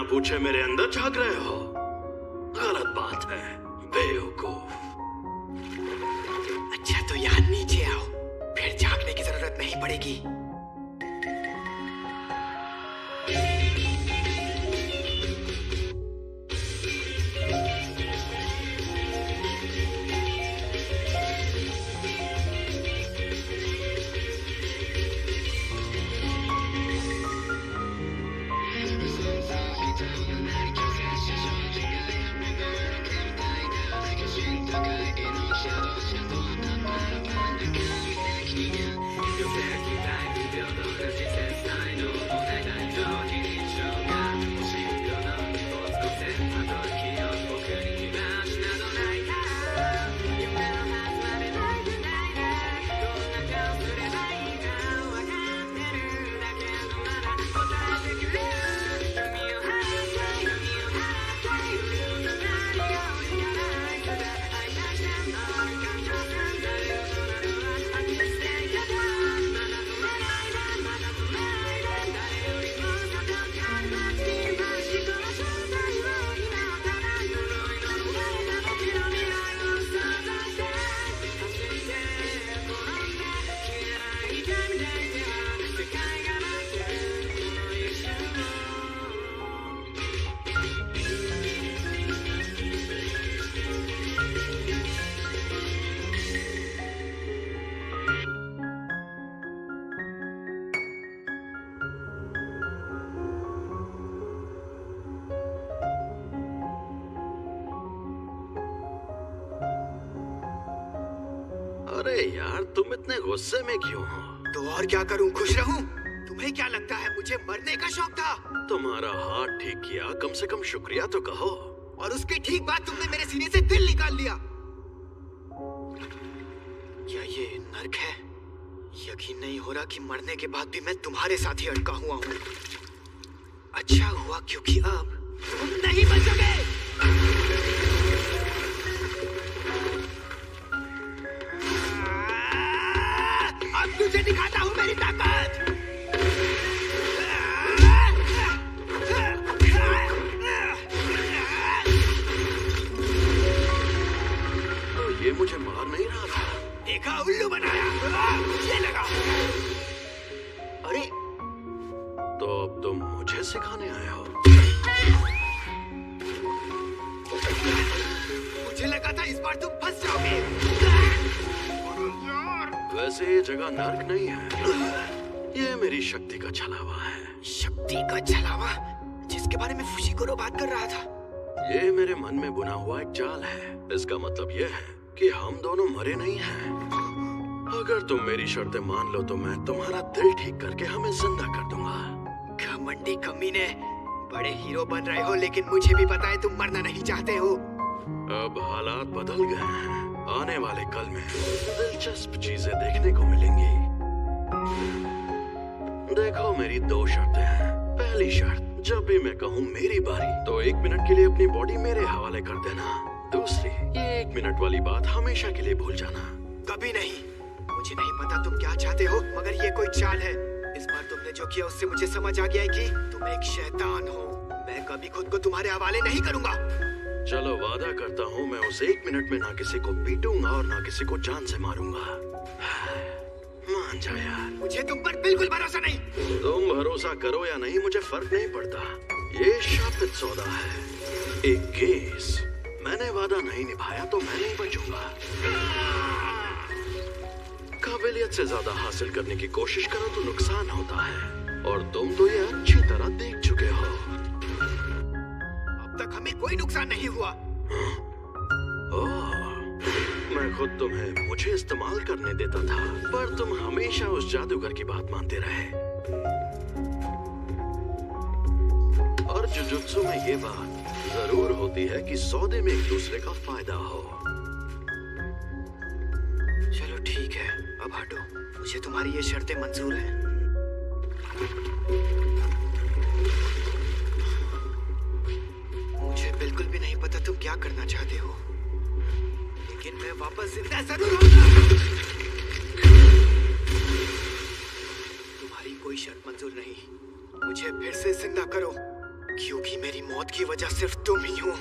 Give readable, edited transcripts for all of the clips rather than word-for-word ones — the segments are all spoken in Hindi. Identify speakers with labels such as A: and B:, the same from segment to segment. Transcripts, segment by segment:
A: पूछे मेरे अंदर झांक रहे हो? गलत बात है, बेवकूफ।
B: अच्छा तो यहाँ नीचे आओ, फिर झांकने की जरूरत नहीं पड़ेगी।
A: अरे यार, तुम इतने गुस्से में क्यों हो?
B: तो और क्या करूं, खुश रहूं? तुम्हें क्या लगता है मुझे मरने का शौक था?
A: तुम्हारा हाथ ठीक किया, कम से कम शुक्रिया तो कहो।
B: और उसकी ठीक बात तुमने मेरे सीने से दिल निकाल लिया। क्या ये नर्क है? यकीन नहीं हो रहा कि मरने के बाद भी मैं तुम्हारे साथ ही अटका हुआ हूँ। अच्छा हुआ क्योंकि अब तुम नहीं बचोगे। अब तुझे दिखाता हूँ मेरी ताकत।
A: तो ये मुझे मार नहीं रहा था।
B: देखा, उल्लू बनाया। ये लगा। अरे
A: तो अब तुम मुझे सिखाने आए हो?
B: मुझे लगा था इस बार तुम फंस जाओगे।
A: वैसे ये जगह नर्क नहीं है, ये मेरी शक्ति का छलावा है।
B: शक्ति का छलावा? जिसके बारे में फुशिकोरो बात कर रहा था।
A: ये मेरे मन में बुना हुआ एक जाल है। इसका मतलब ये है कि हम दोनों मरे नहीं हैं। अगर तुम मेरी शर्तें मान लो तो मैं तुम्हारा दिल ठीक करके हमें जिंदा कर दूंगा।
B: घमंडी कमीने, बड़े हीरो बन रहे हो लेकिन मुझे भी पता है तुम मरना नहीं चाहते हो।
A: अब हालात बदल गए हैं। आने वाले कल में दिलचस्प चीजें देखने को मिलेंगी। देखो, मेरी दो शर्तें हैं। पहली शर्त, जब भी मैं कहूँ मेरी बारी तो 1 मिनट के लिए अपनी बॉडी मेरे हवाले कर देना। दूसरी, ये 1 मिनट वाली बात हमेशा के लिए भूल जाना।
B: कभी नहीं। मुझे नहीं पता तुम क्या चाहते हो, मगर ये कोई चाल है। इस बार तुमने जो किया उससे मुझे समझ आ गया है कि तुम एक शैतान हो। मैं कभी खुद को तुम्हारे हवाले नहीं करूंगा।
A: चलो, वादा करता हूँ मैं उस 1 मिनट में ना किसी को पीटूंगा और ना किसी को जान से मारूंगा। मान जा यार।
B: मुझे तुम पर बिल्कुल भरोसा नहीं।
A: तुम भरोसा करो या नहीं, मुझे फर्क नहीं पड़ता। ये शापित सौदा है, एक केस। मैंने वादा नहीं निभाया तो मैं नहीं बचूंगा। काबिलियत से ज्यादा हासिल करने की कोशिश करो तो नुकसान होता है, और तुम तो ये अच्छी तरह देख चुके हो।
B: अब तक हमें कोई नुकसान नहीं हुआ।
A: ओह, मैं खुद तुम्हें मुझे इस्तेमाल करने देता था, पर तुम हमेशा उस जादूगर की बात मानते रहे। और जुजुत्सु में ये बात जरूर होती है कि सौदे में एक दूसरे का फायदा हो।
B: चलो ठीक है, अब हटो। मुझे तुम्हारी ये शर्तें मंजूर हैं। मुझे बिल्कुल भी नहीं पता तुम क्या करना चाहते हो, लेकिन मैं वापस जिंदा जरूर होऊंगा। तुम्हारी कोई शर्त मंजूर नहीं। मुझे फिर से जिंदा करो। क्योंकि मेरी मौत की वजह सिर्फ तुम ही हो।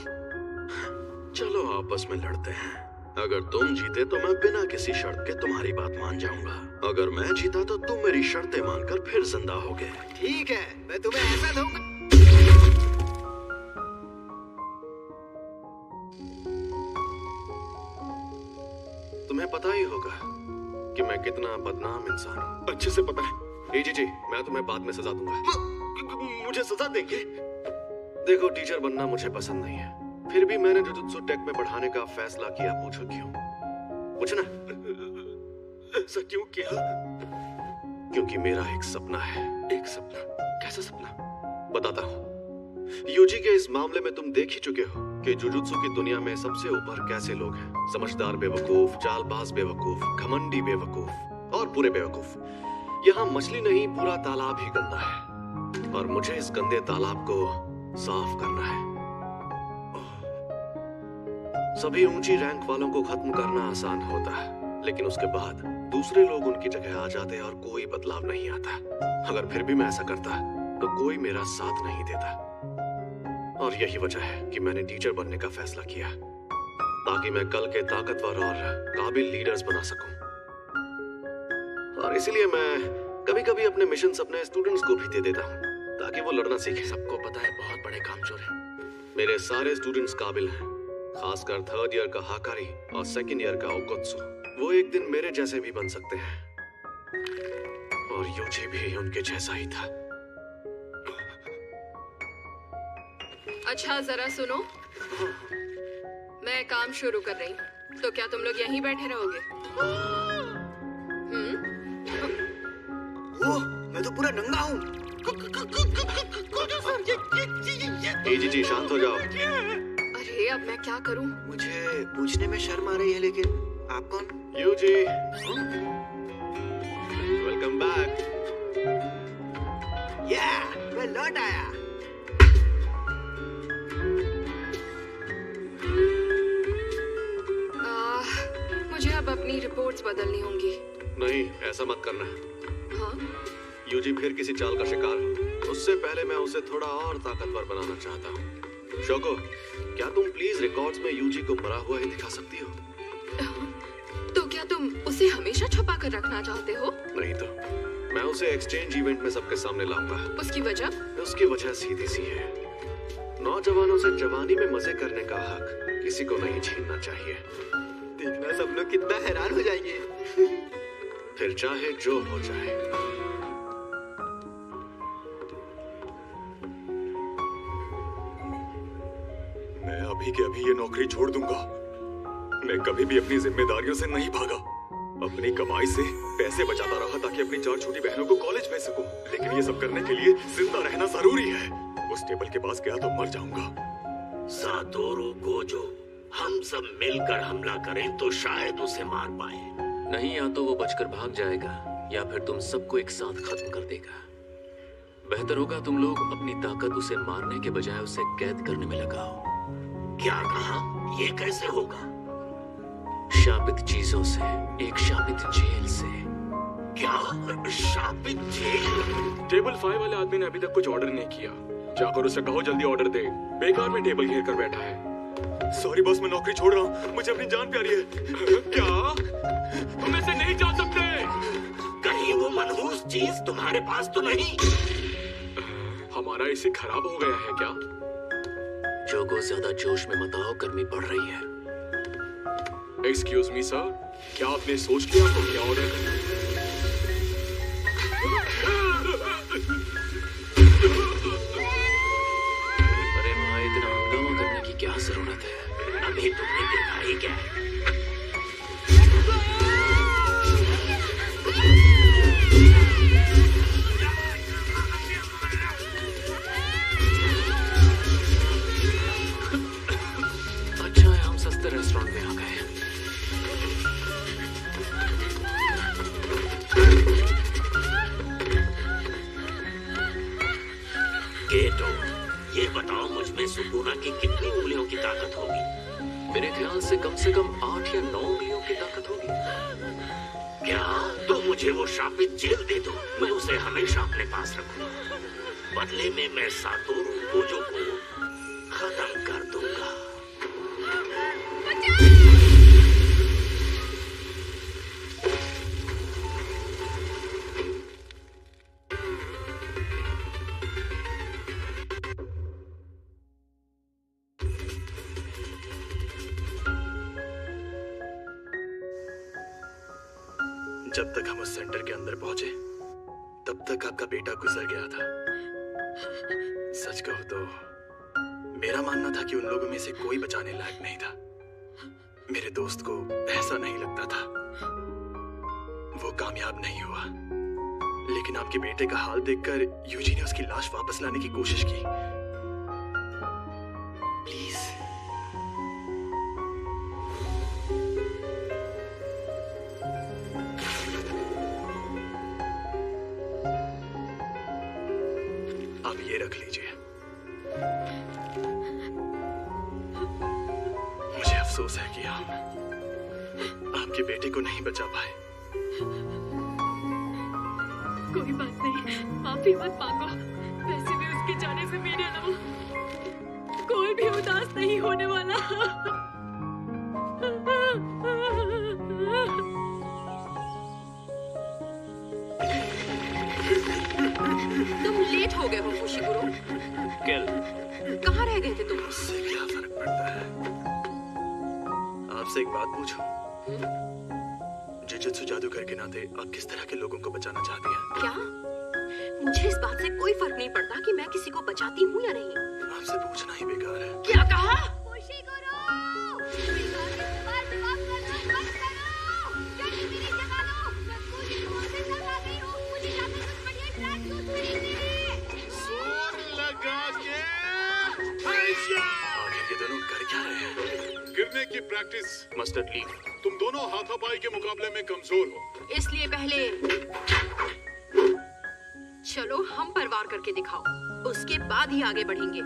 A: चलो आपस में लड़ते हैं। अगर तुम जीते तो मैं बिना किसी शर्त के तुम्हारी बात मान जाऊंगा। अगर मैं जीता तो तुम मेरी शर्तें मानकर फिर जिंदा होगे।
B: ठीक है, मैं तुम्हें ऐसा दूंगा।
A: तुम्हें पता ही होगा कि मैं कितना बदनाम इंसान हूँ। अच्छे से पता है। जी, मैं तुम्हें बाद में सजा दूंगा। मुझे सजा देंगे? देखो, टीचर बनना मुझे पसंद नहीं है, फिर भी मैंने जुजुत्सु टेक में पढ़ाने का फैसला किया। पूछो क्यों? पूछना। ऐसा क्यों किया? क्योंकि मेरा एक सपना है। एक सपना? कैसा सपना? बताता हूँ। यूजी के इस मामले में तुम देख ही चुके हो कि जुजुत्सु की दुनिया में सबसे ऊपर कैसे लोग हैं। समझदार बेवकूफ, चालबाज बेवकूफ, घमंडी बेवकूफ और बुरे बेवकूफ। यहाँ मछली नहीं, पूरा तालाब ही गंदा है और मुझे इस गंदे तालाब को साफ करना है। सभी ऊंची रैंक वालों को खत्म करना आसान होता है, लेकिन उसके बाद दूसरे लोग उनकी जगह आ जाते और कोई बदलाव नहीं आता। अगर फिर भी मैं ऐसा करता तो कोई मेरा साथ नहीं देता। और यही वजह है कि मैंने टीचर बनने का फैसला किया, ताकि मैं कल के ताकतवर और काबिल लीडर्स बना सकूं। और इसीलिए मैं कभी-कभी अपने मिशंस अपने स्टूडेंट्स को भी दे देता हूं, ताकि वो लड़ना सीखे। सबको पता है बहुत बड़े कामचोर हैं। मेरे सारे स्टूडेंट्स काबिल हैं, खासकर थर्ड ईयर का हाकारी और सेकंड ईयर का ओकोत्सु। वो एक दिन मेरे जैसे भी बन सकते हैं, और यूजी भी उनके जैसा ही था।
C: अच्छा, जरा सुनो। मैं काम शुरू कर रही हूँ, तो क्या तुम लोग यहीं बैठे रहोगे?
B: वो, मैं तो पूरा नंगा हूँ।
A: जी, शांत हो जाओ।
C: अरे अब मैं क्या करूँ?
B: मुझे पूछने में शर्म आ रही है, लेकिन आप कौन?
A: यूजी, वेलकम बैक।
B: मैं लौट आया।
C: मुझे अब अपनी रिपोर्ट्स बदलनी होंगी।
A: नहीं, ऐसा मत करना।
C: हाँ?
A: यूजी फिर किसी चाल का शिकार हो, उससे पहले मैं उसे थोड़ा और ताकतवर बनाना चाहता हूँ। शोको, क्या तुम प्लीज रिकॉर्ड्स में यूजी को मरा हुआ ही दिखा सकती हो?
C: तो क्या तुम उसे हमेशा छुपा कर रखना चाहते हो?
A: नहीं तो मैं उसे एक्सचेंज इवेंट में सबके सामने लाऊंगा।
C: उसकी वजह?
A: उसकी वजह सीधी सी है। नौजवानों से जवानी में मजे करने का हक किसी को नहीं छीनना चाहिए।
B: देखना सब लोग कितना हैरान हो जाएंगे।
A: फिर चाहे जो हो जाए।
D: मैं अभी के अभी ये नौकरी छोड़ दूंगा। मैं कभी भी अपनी जिम्मेदारियों से नहीं भागा। अपनी कमाई से पैसे बचाता रहा ताकि अपनी 4 छोटी बहनों को कॉलेज भेज सकूं। लेकिन ये सब करने के लिए जिंदा रहना जरूरी है। उस टेबल के पास गया तो मर जाऊंगा।
E: सातोरू गोजो, हम सब मिलकर हमला करें तो शायद उसे मार पाए।
F: नहीं, या तो वो बचकर भाग जाएगा या फिर तुम सबको एक साथ खत्म कर देगा। बेहतर होगा तुम लोग अपनी ताकत उसे मारने के बजाय उसे कैद करने में लगाओ।
E: क्या कहा? ये कैसे होगा?
F: शापित चीजों से, एक शापित जेल से।
E: क्या? शापित जेल?
D: टेबल 5 वाले आदमी ने अभी तक कुछ ऑर्डर नहीं किया। जाकर उसे कहो जल्दी ऑर्डर दे। बेकार में टेबल घेर कर बैठा है। सॉरी बॉस, मैं नौकरी छोड़ रहा हूँ। मुझे अपनी जान प्यारी है। क्या? तुम ऐसे नहीं जा सकते।
E: कहीं वो मनहूस चीज तुम्हारे पास तो नहीं?
D: हमारा एसी खराब हो गया है क्या?
F: जोगो, ज्यादा जोश में मत आओ, गर्मी बढ़ रही है।
D: एक्सक्यूज मी सर, क्या आपने सोच लिया तो क्या ऑर्डर करना है?
F: अरे भाई, इतना हंगामा करने की क्या जरूरत है?
E: अभी तुमने देखा ही क्या है?
F: अच्छा है हम सस्ते रेस्टोरेंट में आ गए।
E: गेटो, ये बताओ मुझ में सुकुना की कितनी उंगलियों की ताकत होगी?
F: मेरे ख्याल से कम 8 या 9 उंगलियों की ताकत होगी।
E: क्या? तो मुझे वो शापित जेल दे दो, मैं उसे हमेशा अपने पास रखूंगा। बदले में मैं सातोरू गोजो को खत्म कर दूंगा।
A: जब तक हम उस सेंटर के अंदर पहुंचे तब तक आपका बेटा गुजर गया था। सच कहो तो मेरा मानना था कि उन लोगों में से कोई बचाने लायक नहीं था। मेरे दोस्त को ऐसा नहीं लगता था। वो कामयाब नहीं हुआ, लेकिन आपके बेटे का हाल देखकर यूजी ने उसकी लाश वापस लाने की कोशिश की। प्लीज आप ये रख लीजिए। मुझे अफसोस है कि हम आपके बेटे को नहीं बचा पाए।
G: कोई बात नहीं, माफी मत मांगो। वैसे भी उसके जाने से मेरे अलावा कोई भी उदास नहीं होने वाला।
C: तुम लेट हो गए हो फुशिगुरो। कहाँ रह गए थे तुम?
A: उससे क्या फर्क पड़ता है? आपसे एक बात पूछूं? जुजुत्सु जादूगर के नाते आप किस तरह के लोगों को बचाना चाहती हैं?
C: क्या? मुझे इस बात से कोई फर्क नहीं पड़ता कि मैं किसी को बचाती हूँ या नहीं।
A: आपसे पूछना ही बेकार है।
C: क्या कहा?
A: आखिर ये दोनों कर क्या रहे हैं?
H: गिरने की प्रैक्टिस।
F: मस्टर्ड लीग,
H: तुम दोनों हाथापाई के मुकाबले में कमजोर हो।
C: इसलिए पहले चलो हम पर वार करके दिखाओ, उसके बाद ही आगे बढ़ेंगे।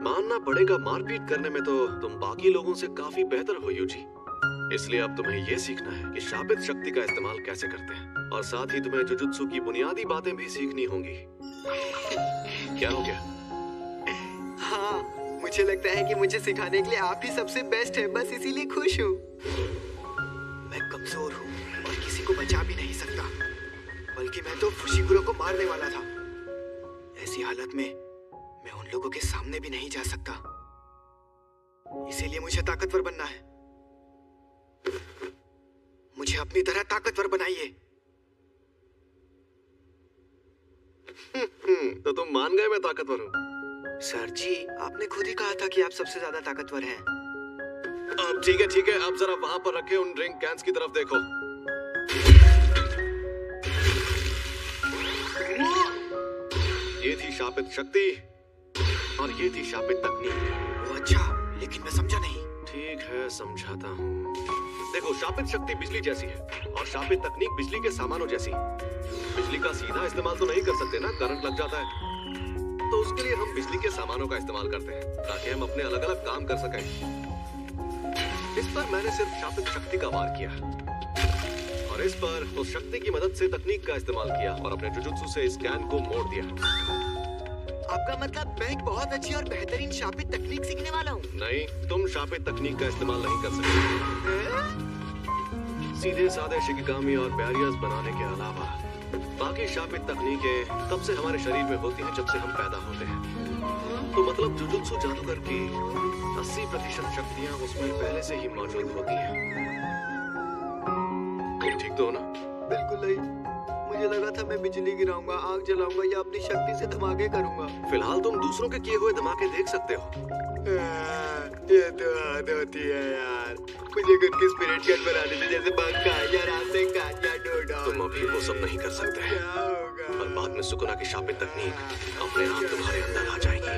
A: मानना पड़ेगा, मारपीट करने में तो तुम बाकी लोगों से काफी बेहतर हो यूजी। इसलिए अब तुम्हें ये सीखना है कि शापित शक्ति का इस्तेमाल कैसे करते हैं, और साथ ही तुम्हें जुजुत्सु की बुनियादी बातें भी सीखनी होंगी। क्या हो गया?
B: हाँ, मुझे लगता है कि मुझे सिखाने के लिए आप ही सबसे बेस्ट है, बस इसीलिए खुश हूँ। मैं कमजोर हूँ और किसी को बचा भी नहीं सकता, बल्कि मैं तो फुशिगुरो को मारने वाला था। ऐसी हालत में मैं उन लोगों के सामने भी नहीं जा सकता, इसीलिए मुझे ताकतवर बनना है। मुझे अपनी तरह ताकतवर बनाइए।
A: तो तुम मान गए मैं ताकतवर हूँ?
B: सर जी, आपने खुद ही कहा था कि आप सबसे ज्यादा ताकतवर हैं।
A: अब ठीक है, अब जरा वहां पर रखे उन ड्रिंक कैंस की तरफ देखो। ये थी शापित शक्ति और ये थी शापित तकनीक।
B: वो अच्छा, लेकिन मैं समझा नहीं।
A: ठीक है, समझाता हूँ। देखो, शापित शक्ति बिजली जैसी है और शापित तकनीक बिजली के सामानों जैसी। बिजली का सीधा इस्तेमाल तो नहीं कर सकते ना, करंट लग जाता है। तो उसके लिए हम बिजली के सामानों का इस्तेमाल करते हैं ताकि हम अपने अलग अलग काम कर सकें। इस पर मैंने सिर्फ शापित शक्ति का वार किया और इस पर उस शक्ति की मदद से तकनीक का इस्तेमाल किया और अपने जुजुत्सु से इस कैन को मोड़ दिया।
B: आपका मतलब मैं एक बहुत अच्छी और बेहतरीन शापित तकनीक सीखने वाला हूँ?
A: नहीं, तुम शापित तकनीक का इस्तेमाल नहीं कर सकते। सीधे साधे शिकिगामी और बैरियर्स बनाने के अलावा बाकी शापित तकनीकें तब से हमारे शरीर में होती हैं जब से हम पैदा होते हैं। तो मतलब जुजुत्सु जादूगर की 80% शक्तियां उसमें पहले से ही मौजूद होती हैं। ठीक तो हो ना?
B: बिल्कुल नहीं। मुझे लगा था मैं बिजली गिराऊंगा, आग जलाऊंगा या अपनी शक्ति से धमाके करूंगा।
A: फिलहाल तुम दूसरों के किए हुए धमाके देख सकते हो।
B: ये तो हद होती है यार। मुझे खुद की स्पिरिट गन बनाने में जैसे बंका या रास्ते काटिया डोडा।
A: तुम अभी वो सब नहीं कर सकते हैं
B: क्या होगा?
A: और बाद में सुकुना की शापित तकनीक अपने आप तुम्हारे अंदर आ जाएगी।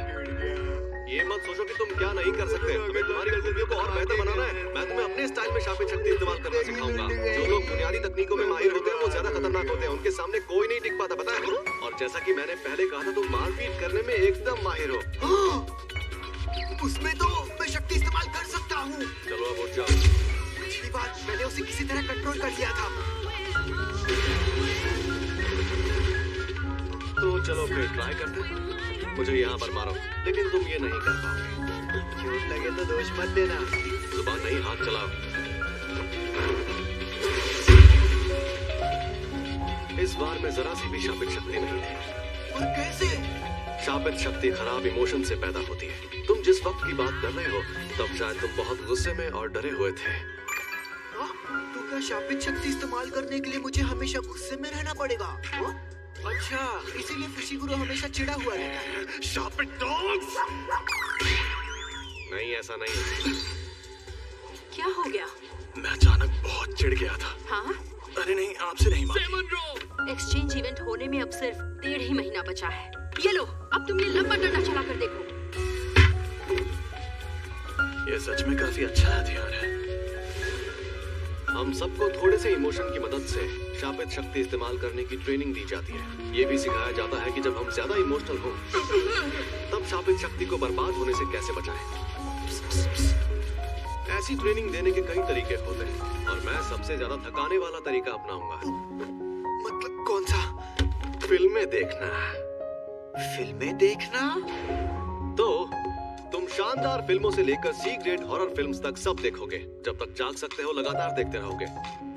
A: ये मत सोचो कि तुम क्या नहीं कर सकते। हमें तुम्हारी गतिविधियों को और बेहतर बनाना है। मैं तुम्हें अपने स्टाइल में शापित शक्ति इस्तेमाल करना सिखाऊंगा। जो लोग बुनियादी तकनीकों में माहिर होते हैं वो ज्यादा खतरनाक होते हैं। उनके सामने कोई नहीं टिक पाता, पता है? और जैसा कि मैंने पहले कहा था, तुम मारपीट करने में एकदम माहिर हो।
B: उसमें तो मैं शक्ति इस्तेमाल कर सकता हूँ।
A: चलो अब उठ जाओ।
B: पिछली बार मैंने उसे किसी तरह कंट्रोल कर लिया था।
A: तो चलो फिर ट्राई करते हैं। मुझे यहाँ पर मारो, लेकिन तुम ये नहीं कर पाओगे।
B: चोट लगे तो दोष मत देना।
A: जुबान नहीं, हाथ चलाओ। इस बार में जरा सी भी शापित शक्ति नहीं थी।
B: और कैसे?
A: शापित शक्ति खराब इमोशन से पैदा होती है। तुम जिस वक्त की बात कर रहे हो तब शायद तुम बहुत गुस्से में और डरे हुए थे।
B: तो क्या शापित शक्ति इस्तेमाल करने के लिए मुझे हमेशा गुस्से में रहना पड़ेगा? अच्छा, इसीलिए फुशिगुरु हमेशा चिढ़ा हुआ रहता है।
A: शापित डॉग्स! नहीं, ऐसा नहीं।
G: क्या हो गया?
D: मैं अचानक बहुत चिढ़ गया था।
G: हाँ?
D: अरे नहीं, आपसे नहीं माफी।
G: एक्सचेंज इवेंट होने में अब सिर्फ 1.5 ही महीना बचा है। ये लो, अब तुम ये लंबा डंडा चला कर देखो।
D: ये सच में काफी अच्छा हथियार है।
A: हम सबको थोड़े से इमोशन की मदद से शापित शक्ति इस्तेमाल करने की ट्रेनिंग दी जाती है। ये भी सिखाया जाता है कि जब हम ज्यादा इमोशनल हो तब शापित शक्ति को बर्बाद होने से कैसे बचाएं। ऐसी ट्रेनिंग देने के कई तरीके होते हैं और मैं सबसे ज्यादा थकाने वाला तरीका अपनाऊंगा।
B: मतलब कौन सा?
A: फिल्में देखना।
B: फिल्में देखना?
A: तो तुम शानदार फिल्मों से लेकर सी ग्रेड हॉरर फिल्म्स तक सब देखोगे। जब तक जाग सकते हो लगातार देखते रहोगे।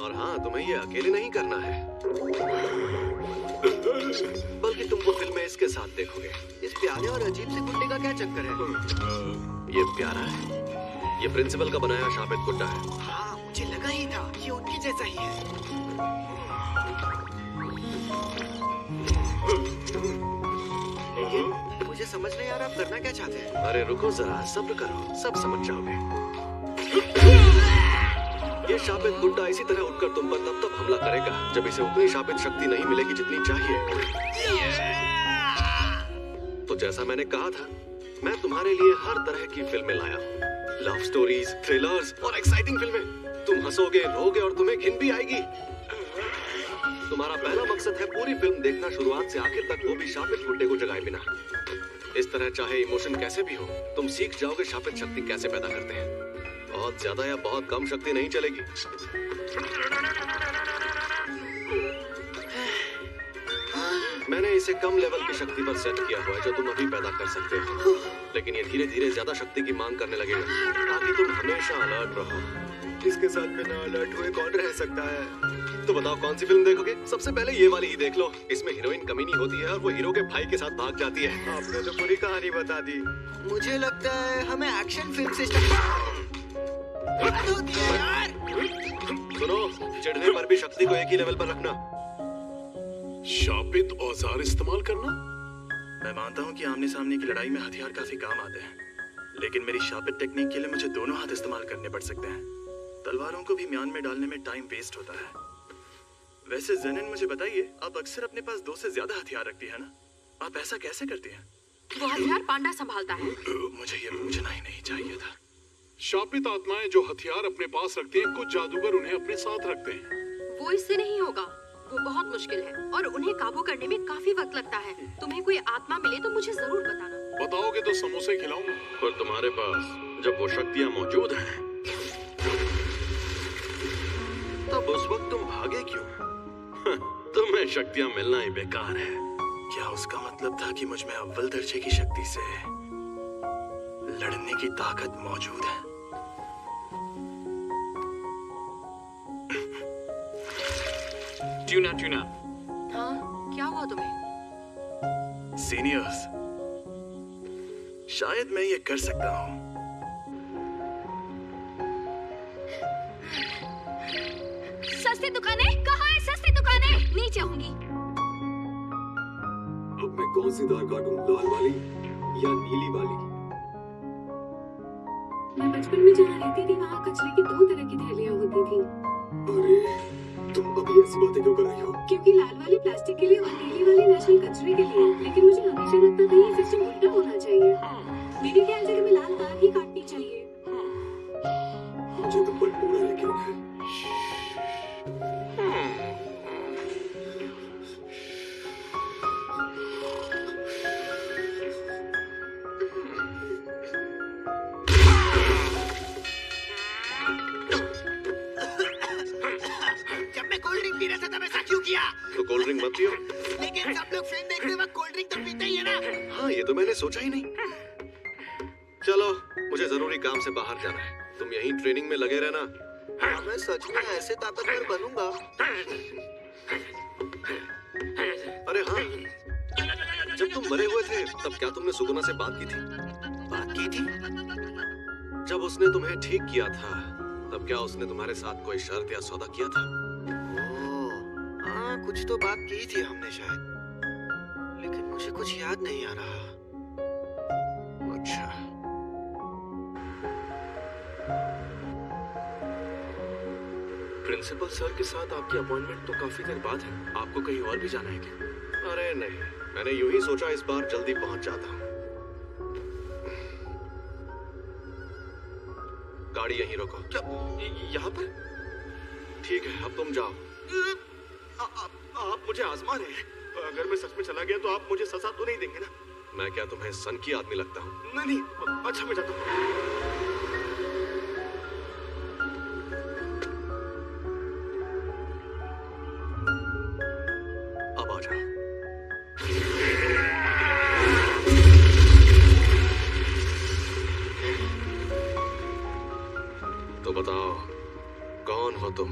A: और हाँ, तुम्हें ये अकेले नहीं करना है, बल्कि तुम वो फिल्में इसके साथ देखोगे।
B: इस प्यारे और अजीब से गुड्डे का क्या चक्कर है?
A: ये प्यारा है। ये प्रिंसिपल का बनाया शापित गुड्डा है।
B: हाँ, मुझे लगा ही था, ये उनके जैसा ही है। मुझे समझ नहीं आ रहा आप करना क्या चाहते हैं।
A: अरे रुको जरा, सब्र करो, सब समझ जाओगे। ये शापित गुड्डा इसी तरह उठकर तुम पर तब तक हमला करेगा जब इसे उतनी शापित शक्ति नहीं मिलेगी जितनी चाहिए। तो जैसा मैंने कहा था, मैं तुम्हारे लिए हर तरह की फिल्में लाया हूँ। लव स्टोरीज, थ्रिलर्स और एक्साइटिंग फिल्में। तुम हंसोगे, रोगे और तुम्हें घिन भी आएगी। तुम्हारा पहला मकसद है पूरी फिल्म देखना शुरुआत से आखिर तक, वो भी शापित गुड्डे को जगाए बिना। इस तरह चाहे इमोशन कैसे भी हो, तुम सीख जाओगे शापित शक्ति कैसे पैदा करते हैं। बहुत ज्यादा या बहुत कम शक्ति नहीं चलेगी। मैंने इसे कम लेवल की शक्ति पर सेट किया हुआ है जो तुम अभी पैदा कर सकते हो, लेकिन ये धीरे धीरे ज्यादा शक्ति की मांग करने लगेगा ताकि तुम हमेशा अलर्ट रहो।
B: इसके साथ बिना अलर्ट हुए कौन रह सकता है?
A: तो बताओ कौन सी फिल्म देखोगे? सबसे पहले ये वाली ही देख लो। इसमें हीरोइन कमीनी होती है और वो हीरो के भाई के साथ भाग जाती है।
B: आपने तो पूरी कहानी बता दी। मुझे लगता है हमें एक्शन फिल्म से होती है यार।
A: सुनो, चिढ़ने पर भी शक्ति को एक ही लेवल पर रखना।
H: शापित औजार इस्तेमाल करना?
D: मैं मानता हूँ कि आमने सामने की लड़ाई में हथियार काफी काम आते हैं, लेकिन मेरी शापित टेक्निक के लिए मुझे दोनों हाथ इस्तेमाल करने पड़ सकते हैं। तलवारों को भी म्यान में डालने में टाइम वेस्ट होता है। वैसे जेनिन, मुझे बताइए, आप अक्सर अपने पास 2 से ज्यादा हथियार रखती है ना? आप ऐसा कैसे करती हैं?
G: वो हथियार पांडा संभालता है।
D: मुझे ये पूछना ही नहीं चाहिए था।
H: शापित आत्माएं जो हथियार अपने पास रखती हैं, कुछ जादूगर उन्हें अपने साथ रखते हैं।
G: वो इससे नहीं होगा, वो बहुत मुश्किल है और उन्हें काबू करने में काफी वक्त लगता है। तुम्हें कोई आत्मा मिले तो मुझे जरूर बताना।
H: बताओगे तो समोसे खिलाऊंगा।
A: पर तुम्हारे पास जब वो शक्तियाँ मौजूद हैं, तब उस वक्त तुम भागे क्यों? तुम्हें शक्तियाँ मिलना ही बेकार है।
D: क्या उसका मतलब था कि मुझ में अव्वल दर्जे की शक्ति से लड़ने की ताकत मौजूद है?
F: ट्यूना।
G: हाँ, क्या हुआ तुम्हें?
D: सीनियर्स, शायद मैं ये कर सकता हूँ।
G: सस्ती दुकानें कहाँ है? सस्ती दुकानें नीचे होंगी।
A: अब मैं कौन सी दाल काटूं, लाल वाली या नीली वाली?
I: मैं बचपन में जहाँ रहती थी वहाँ कचरे की 2 तरह की थैलियाँ होती थी।
A: अरे तुम अभी ऐसी बातें क्यों कर रही हो?
I: क्योंकि लाल वाली प्लास्टिक के लिए और नीली वाली नेशनल कचरे के लिए। लेकिन मुझे हमेशा लगता था ये सिस्टम उल्टा होना चाहिए। मेरे ख्याल से हमें लाल दाल ही काटनी चाहिए।
A: मुझे तुम पर पूरा यकीन है।
B: जब मैं कोल्ड ड्रिंक पी रहा था तब ऐसा क्यों किया?
A: तो कोल्ड ड्रिंक मत पियो।
B: लेकिन सब लोग फिल्म देखते वक्त कोल्ड ड्रिंक तो पीते ही है ना।
A: हाँ, ये तो मैंने सोचा ही नहीं। चलो, मुझे जरूरी काम से बाहर जाना है। तुम यहीं ट्रेनिंग में लगे रहना।
B: हाँ, मैं सच में ऐसे ताकतवर बनूंगा।
A: अरे हाँ, जब तुम मरे हुए थे तब क्या तुमने सुगुना से बात की थी?
B: बात की थी?
A: जब उसने तुम्हें ठीक किया था तब क्या उसने तुम्हारे साथ कोई शर्त या सौदा किया था?
B: ओह, हाँ, कुछ तो बात की थी हमने शायद, लेकिन मुझे कुछ याद नहीं आ रहा।
A: अच्छा,
F: प्रिंसिपल सर के साथ आपकी अपॉइंटमेंट तो काफी देर बाद है। आपको कहीं और भी जाना है क्या?
A: अरे नहीं, मैंने यूं ही सोचा इस बार जल्दी पहुंच जाता हूँ। गाड़ी यहीं रोको।
F: क्या यहाँ पर?
A: ठीक है, अब तुम जाओ।
D: आप मुझे आजमा रहे हैं। अगर मैं सच में चला गया तो आप मुझे सजा तो नहीं देंगे ना?
A: मैं क्या तुम्हें सन की आदमी लगता हूँ?
D: नहीं, अच्छा मैं जाता हूँ।
A: अब आ जाओ। तो बताओ, कौन हो तुम?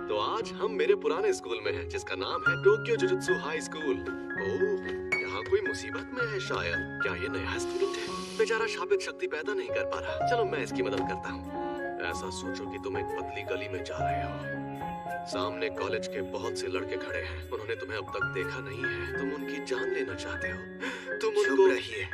A: तो आज हम मेरे पुराने स्कूल में हैं, जिसका नाम है टोक्यो जुजुत्सु हाई स्कूल। ओह, यहाँ कोई मुसीबत में है शायद। क्या ये नया स्टूडेंट है? बेचारा शापित शक्ति पैदा नहीं कर पा रहा। चलो मैं इसकी मदद करता हूँ। ऐसा सोचो कि तुम एक पतली गली में जा रहे हो। सामने कॉलेज के बहुत से लड़के खड़े हैं। उन्होंने तुम्हें अब तक देखा नहीं है। तुम उनकी जान लेना चाहते हो। तुम उनको
B: रहिए।